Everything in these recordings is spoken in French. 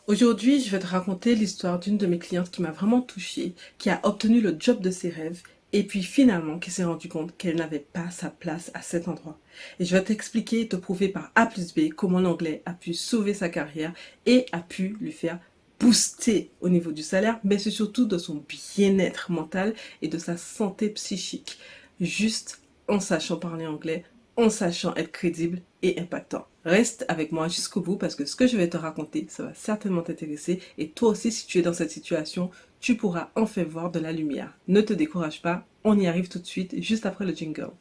Aujourd'hui, je vais te raconter l'histoire d'une de mes clientes qui m'a vraiment touchée, qui a obtenu le job de ses rêves et puis finalement qui s'est rendu compte qu'elle n'avait pas sa place à cet endroit. Et je vais t'expliquer et te prouver par A plus B comment l'anglais a pu sauver sa carrière et a pu lui faire booster au niveau du salaire, mais c'est surtout de son bien-être mental et de sa santé psychique, juste en sachant parler anglais, en sachant être crédible et impactant. Reste avec moi jusqu'au bout parce que ce que je vais te raconter, ça va certainement t'intéresser et toi aussi, si tu es dans cette situation, tu pourras enfin voir de la lumière. Ne te décourage pas, on y arrive tout de suite, juste après le jingle.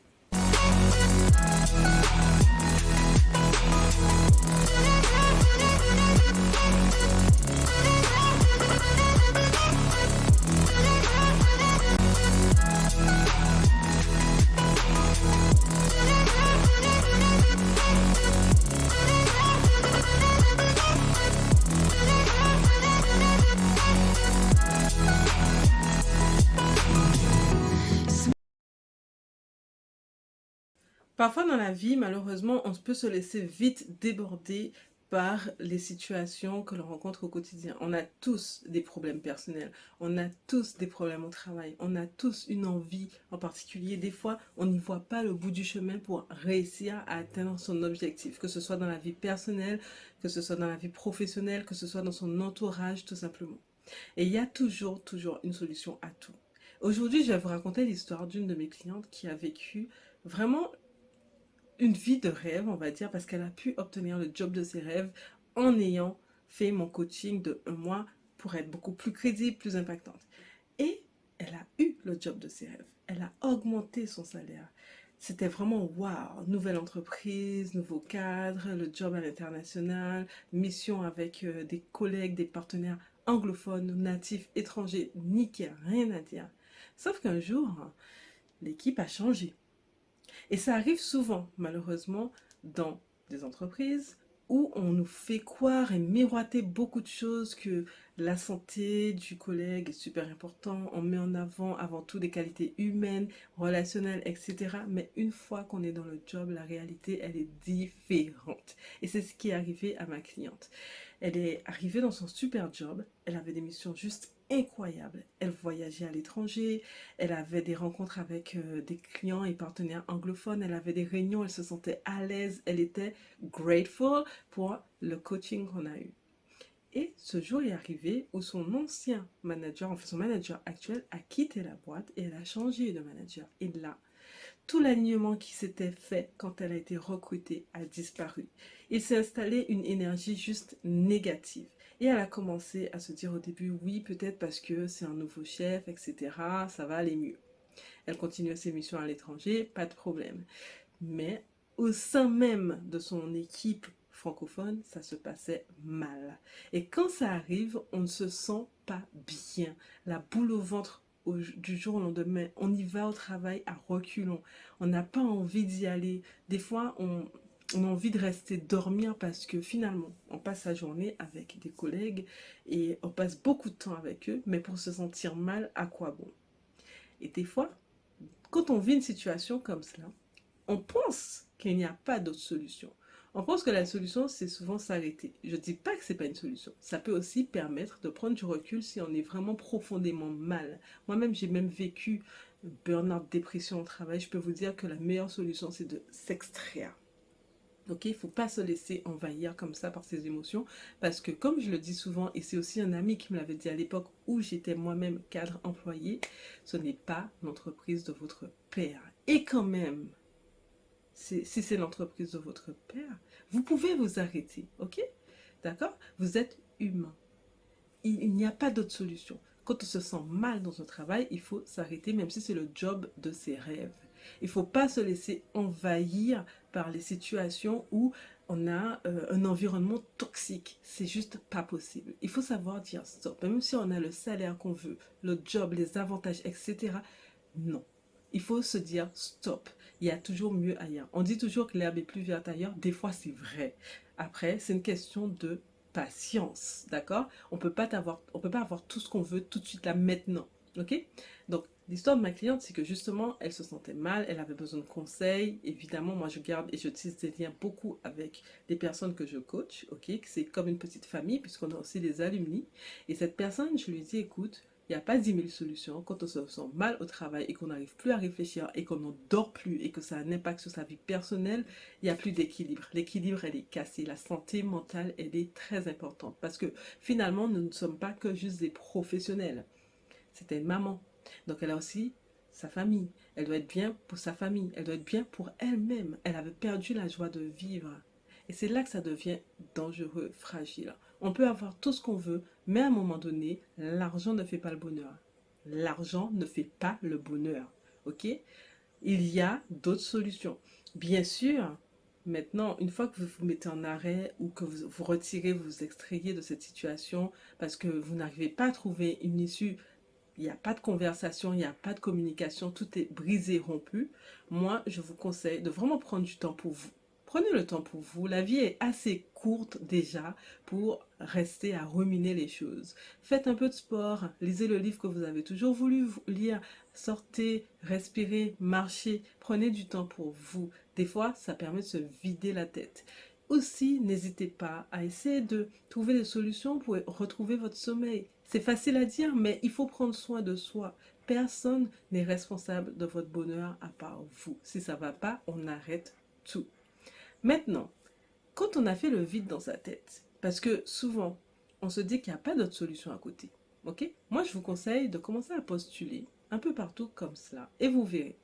Parfois dans la vie, malheureusement, on peut se laisser vite déborder par les situations que l'on rencontre au quotidien. On a tous des problèmes personnels, on a tous des problèmes au travail, on a tous une envie en particulier. Des fois, on n'y voit pas le bout du chemin pour réussir à atteindre son objectif, que ce soit dans la vie personnelle, que ce soit dans la vie professionnelle, que ce soit dans son entourage tout simplement. Et il y a toujours une solution à tout. Aujourd'hui, je vais vous raconter l'histoire d'une de mes clientes qui a vécu vraiment une vie de rêve, on va dire, parce qu'elle a pu obtenir le job de ses rêves en ayant fait mon coaching de 1 mois pour être beaucoup plus crédible, plus impactante. Et elle a eu le job de ses rêves. Elle a augmenté son salaire. C'était vraiment waouh, nouvelle entreprise, nouveau cadre, le job à l'international, mission avec des collègues, des partenaires anglophones, natifs, étrangers, nickel, rien à dire. Sauf qu'un jour, l'équipe a changé. Et ça arrive souvent, malheureusement, dans des entreprises où on nous fait croire et miroiter beaucoup de choses, que la santé du collègue est super important, on met en avant tout des qualités humaines, relationnelles, etc. Mais une fois qu'on est dans le job, la réalité, elle est différente. Et c'est ce qui est arrivé à ma cliente. Elle est arrivée dans son super job, elle avait des missions juste incroyables. Elle voyageait à l'étranger, elle avait des rencontres avec des clients et partenaires anglophones, elle avait des réunions, elle se sentait à l'aise, elle était grateful pour le coaching qu'on a eu. Et ce jour est arrivé où son ancien manager, enfin son manager actuel, a quitté la boîte et elle a changé de manager. Et là, tout l'alignement qui s'était fait quand elle a été recrutée a disparu. Il s'est installé une énergie juste négative. Et elle a commencé à se dire au début, oui, peut-être parce que c'est un nouveau chef, etc., ça va aller mieux. Elle continue ses missions à l'étranger, pas de problème. Mais au sein même de son équipe francophone, ça se passait mal. Et quand ça arrive, on ne se sent pas bien. La boule au ventre du jour au lendemain, on y va au travail à reculons. On n'a pas envie d'y aller. Des fois, on a envie de rester dormir parce que finalement, on passe sa journée avec des collègues et on passe beaucoup de temps avec eux, mais pour se sentir mal, à quoi bon? Et des fois, quand on vit une situation comme cela, on pense qu'il n'y a pas d'autre solution. On pense que la solution, c'est souvent s'arrêter. Je ne dis pas que ce n'est pas une solution. Ça peut aussi permettre de prendre du recul si on est vraiment profondément mal. Moi-même, j'ai même vécu burn-out, dépression au travail. Je peux vous dire que la meilleure solution, c'est de s'extraire. Ok, il ne faut pas se laisser envahir comme ça par ses émotions parce que comme je le dis souvent, et c'est aussi un ami qui me l'avait dit à l'époque où j'étais moi-même cadre employé, ce n'est pas l'entreprise de votre père. Et quand même, si c'est l'entreprise de votre père, vous pouvez vous arrêter, ok? D'accord? Vous êtes humain. Il n'y a pas d'autre solution. Quand on se sent mal dans un travail, il faut s'arrêter, même si c'est le job de ses rêves. Il ne faut pas se laisser envahir par les situations où on a un environnement toxique. C'est juste pas possible. Il faut savoir dire stop. Même si on a le salaire qu'on veut, le job, les avantages, etc. Non. Il faut se dire stop. Il y a toujours mieux ailleurs. On dit toujours que l'herbe est plus verte ailleurs. Des fois, c'est vrai. Après, c'est une question de patience, d'accord? On peut pas avoir tout ce qu'on veut tout de suite là maintenant, ok? Donc L'histoire de ma cliente, c'est que justement, elle se sentait mal, elle avait besoin de conseils. Évidemment, moi, je garde et je tisse des liens beaucoup avec les personnes que je coach, ok? C'est comme une petite famille, puisqu'on a aussi des alumni. Et cette personne, je lui dis, écoute, il n'y a pas 10 000 solutions. Quand on se sent mal au travail et qu'on n'arrive plus à réfléchir et qu'on n'en dort plus et que ça a un impact sur sa vie personnelle, il n'y a plus d'équilibre. L'équilibre, elle est cassée. La santé mentale, elle est très importante. Parce que finalement, nous ne sommes pas que juste des professionnels. C'était une maman. Donc elle a aussi sa famille. Elle doit être bien pour sa famille. Elle doit être bien pour elle-même. Elle avait perdu la joie de vivre. Et c'est là que ça devient dangereux, fragile. On peut avoir tout ce qu'on veut, mais à un moment donné, l'argent ne fait pas le bonheur. L'argent ne fait pas le bonheur. Ok? Il y a d'autres solutions. Bien sûr, maintenant, une fois que vous vous mettez en arrêt ou que vous vous retirez, vous vous extrayez de cette situation parce que vous n'arrivez pas à trouver une issue, il n'y a pas de conversation, il n'y a pas de communication, tout est brisé, rompu. Moi, je vous conseille de vraiment prendre du temps pour vous. Prenez le temps pour vous. La vie est assez courte déjà pour rester à ruminer les choses. Faites un peu de sport, lisez le livre que vous avez toujours voulu lire, sortez, respirez, marchez, prenez du temps pour vous. Des fois, ça permet de se vider la tête. Aussi, n'hésitez pas à essayer de trouver des solutions pour retrouver votre sommeil. C'est facile à dire, mais il faut prendre soin de soi. Personne n'est responsable de votre bonheur à part vous. Si ça ne va pas, on arrête tout. Maintenant, quand on a fait le vide dans sa tête, parce que souvent, on se dit qu'il n'y a pas d'autre solution à côté. Ok? Moi, je vous conseille de commencer à postuler un peu partout comme cela. Et vous verrez.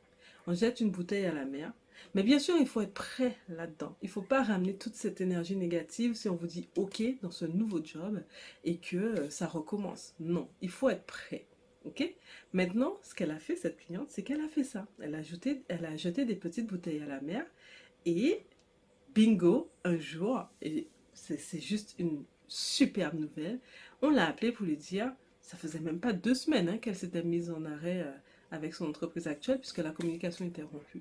On jette une bouteille à la mer. Mais bien sûr, il faut être prêt là-dedans. Il ne faut pas ramener toute cette énergie négative si on vous dit OK dans ce nouveau job et que ça recommence. Non, il faut être prêt. OK? Maintenant, ce qu'elle a fait, cette cliente, c'est qu'elle a fait ça. Elle a jeté des petites bouteilles à la mer et bingo, un jour, et c'est juste une superbe nouvelle, on l'a appelée pour lui dire, ça faisait même pas 2 semaines qu'elle s'était mise en arrêt avec son entreprise actuelle puisque la communication était rompue.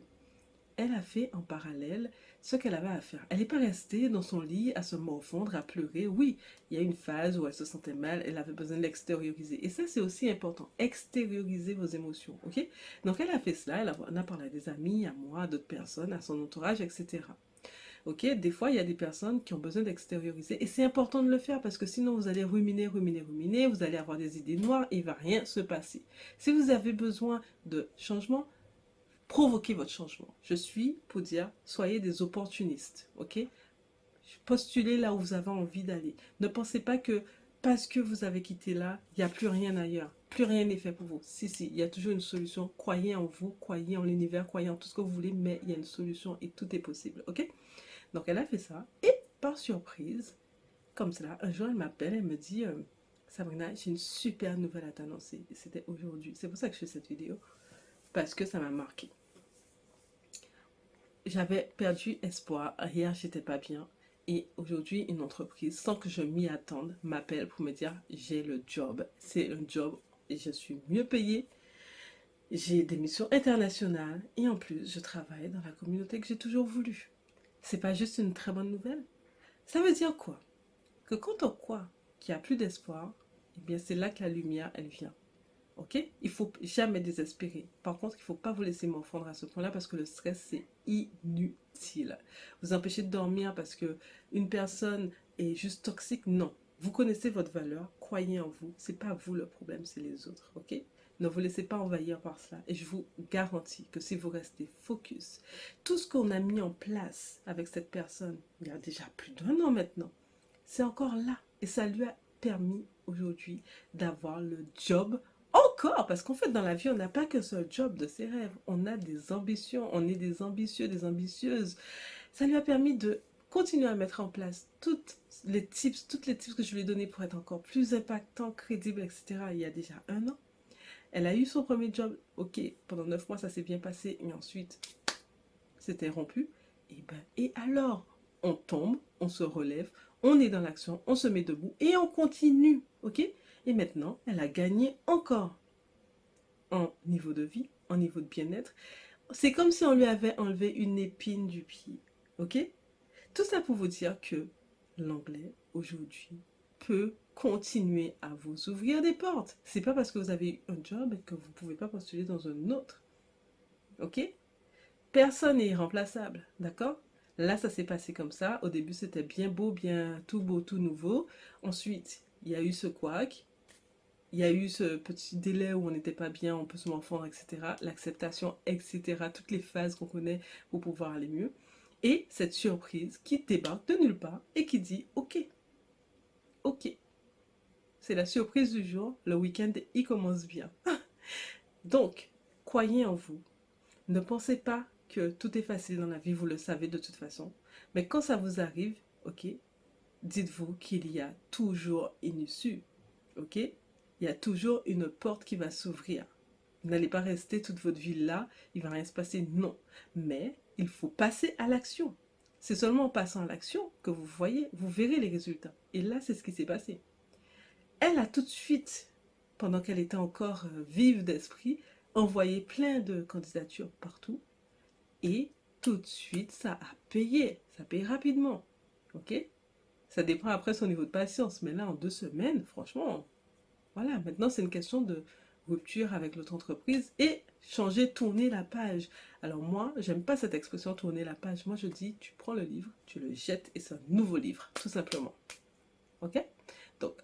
Elle a fait en parallèle ce qu'elle avait à faire. Elle n'est pas restée dans son lit à se morfondre, à pleurer. Oui, il y a une phase où elle se sentait mal, elle avait besoin de l'extérioriser. Et ça, c'est aussi important. Extérioriser vos émotions, ok? Donc, elle a fait cela, elle en a parlé à des amis, à moi, à d'autres personnes, à son entourage, etc. Ok, des fois, il y a des personnes qui ont besoin d'extérioriser et c'est important de le faire parce que sinon vous allez ruminer, ruminer, ruminer, vous allez avoir des idées noires et il ne va rien se passer. Si vous avez besoin de changement, provoquez votre changement. Je suis pour dire, soyez des opportunistes, ok? Postulez là où vous avez envie d'aller. Ne pensez pas que parce que vous avez quitté là, il n'y a plus rien ailleurs. Plus rien n'est fait pour vous. Si, si, il y a toujours une solution. Croyez en vous, croyez en l'univers, croyez en tout ce que vous voulez, mais il y a une solution et tout est possible, ok? Donc elle a fait ça et par surprise, comme cela, un jour elle m'appelle, elle me dit Sabrina, j'ai une super nouvelle à t'annoncer. Et c'était aujourd'hui. C'est pour ça que je fais cette vidéo, parce que ça m'a marqué. J'avais perdu espoir, hier j'étais pas bien. Et aujourd'hui, une entreprise, sans que je m'y attende, m'appelle pour me dire j'ai le job. C'est un job et je suis mieux payée. J'ai des missions internationales et en plus, je travaille dans la communauté que j'ai toujours voulu. C'est pas juste une très bonne nouvelle? Ça veut dire quoi? Que quand on croit qu'il n'y a plus d'espoir, eh bien c'est là que la lumière, elle vient. Ok? Il ne faut jamais désespérer. Par contre, il ne faut pas vous laisser morfondre à ce point-là parce que le stress, c'est inutile. Vous empêchez de dormir parce que une personne est juste toxique? Non. Vous connaissez votre valeur, croyez en vous. C'est pas vous le problème, c'est les autres. Ok? Ne vous laissez pas envahir par cela. Et je vous garantis que si vous restez focus, tout ce qu'on a mis en place avec cette personne, il y a déjà plus d'1 an maintenant, c'est encore là. Et ça lui a permis aujourd'hui d'avoir le job encore. Parce qu'en fait, dans la vie, on n'a pas qu'un seul job de ses rêves. On a des ambitions. On est des ambitieux, des ambitieuses. Ça lui a permis de continuer à mettre en place toutes les tips que je lui ai donnés pour être encore plus impactant, crédible, etc. Il y a déjà 1 an. Elle a eu son premier job. Ok, pendant 9 mois, ça s'est bien passé. Et ensuite, c'était rompu. Et alors, on tombe, on se relève, on est dans l'action, on se met debout et on continue, ok? Et maintenant, elle a gagné encore en niveau de vie, en niveau de bien-être. C'est comme si on lui avait enlevé une épine du pied, ok? Tout ça pour vous dire que l'anglais, aujourd'hui, peut continuer à vous ouvrir des portes. C'est pas parce que vous avez un job que vous pouvez pas postuler dans un autre. Ok? Personne n'est irremplaçable, d'accord? Là, ça s'est passé comme ça. Au début, c'était bien beau, tout nouveau. Ensuite, il y a eu ce couac. Il y a eu ce petit délai où on n'était pas bien, on peut se morfondre, etc. L'acceptation, etc. Toutes les phases qu'on connaît pour pouvoir aller mieux. Et cette surprise qui débarque de nulle part et qui dit ok, ok. C'est la surprise du jour, le week-end, il commence bien. Donc, croyez en vous. Ne pensez pas que tout est facile dans la vie, vous le savez de toute façon. Mais quand ça vous arrive, ok, dites-vous qu'il y a toujours une issue, ok? Il y a toujours une porte qui va s'ouvrir. Vous n'allez pas rester toute votre vie là, il va rien se passer, non. Mais il faut passer à l'action. C'est seulement en passant à l'action que vous verrez les résultats. Et là, c'est ce qui s'est passé. Elle a tout de suite, pendant qu'elle était encore vive d'esprit, envoyé plein de candidatures partout. Et tout de suite, ça a payé. Ça paye rapidement. Ok? Ça dépend après son niveau de patience. Mais là, en 2 semaines, franchement, voilà. Maintenant, c'est une question de rupture avec l'autre entreprise et changer, tourner la page. Alors moi, j'aime pas cette expression tourner la page. Moi, je dis, tu prends le livre, tu le jettes et c'est un nouveau livre, tout simplement. Ok? Donc,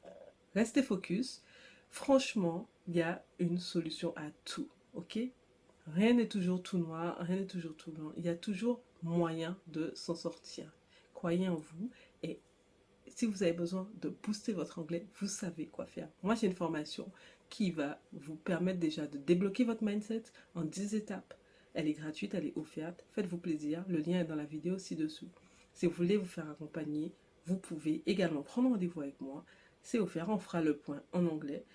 restez focus. Franchement, il y a une solution à tout. Ok? Rien n'est toujours tout noir, rien n'est toujours tout blanc. Il y a toujours moyen de s'en sortir. Croyez en vous et si vous avez besoin de booster votre anglais, vous savez quoi faire. Moi, j'ai une formation qui va vous permettre déjà de débloquer votre mindset en 10 étapes. Elle est gratuite, elle est offerte. Faites-vous plaisir. Le lien est dans la vidéo ci-dessous. Si vous voulez vous faire accompagner, vous pouvez également prendre rendez-vous avec moi. C'est offert, on fera le point en anglais.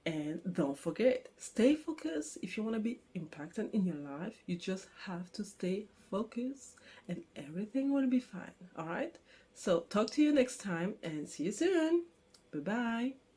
And don't forget, stay focused. If you want to be impacted in your life, you just have to stay focused and everything will be fine. All right? So talk to you next time and see you soon. Bye bye.